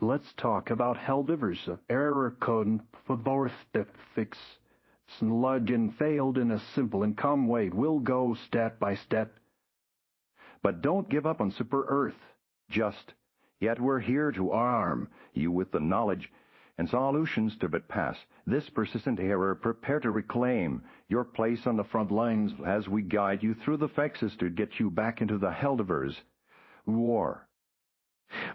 let's talk about Helldivers. Error code fix. Sludge failed in a simple and calm way. We'll go step by step. But don't give up on Super Earth. Yet we're here to arm you with the knowledge and solutions to bypass this persistent error. Prepare to reclaim your place on the front lines as we guide you through the fixes to get you back into the Helldivers war.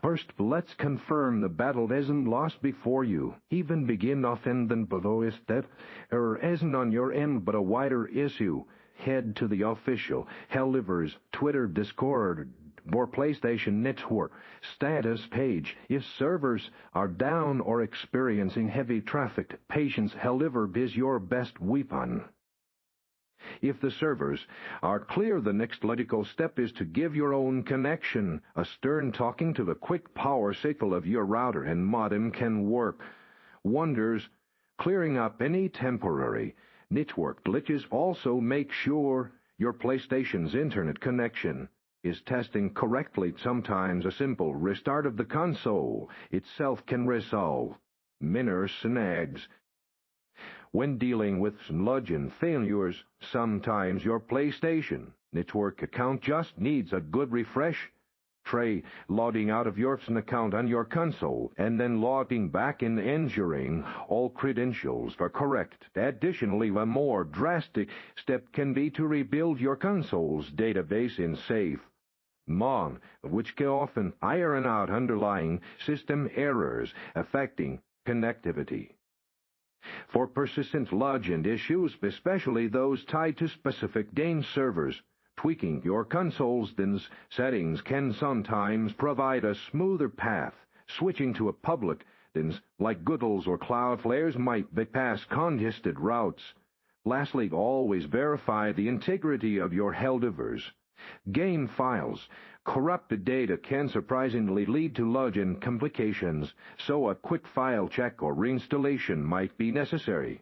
First, let's confirm the battle isn't lost before you. Even begin offending below is that error isn't on your end but a wider issue. Head to the official Helldivers Twitter, Discord, or PlayStation Network status page. If servers are down or experiencing heavy traffic, patience, Helldivers is your best weapon. If the servers are clear, the next logical step is to give your own connection a stern talking to the quick power signal of your router, and modem can work wonders, clearing up any temporary network glitches. Also, make sure your PlayStation's internet connection is testing correctly. Sometimes a simple restart of the console itself can resolve minor snags. When dealing with sludge and failures, sometimes your PlayStation network account just needs a good refresh. Try logging out of your account on your console and then logging back in, ensuring all credentials are correct. Additionally, a more drastic step can be to rebuild your console's database in safe mode, which can often iron out underlying system errors affecting connectivity. For persistent sludge and issues, especially those tied to specific game servers, tweaking your console's settings can sometimes provide a smoother path. Switching to a public DNS like Google's or Cloudflare's might bypass congested routes. Lastly, always verify the integrity of your Helldivers game files. Corrupted data can surprisingly lead to login complications, so a quick file check or reinstallation might be necessary.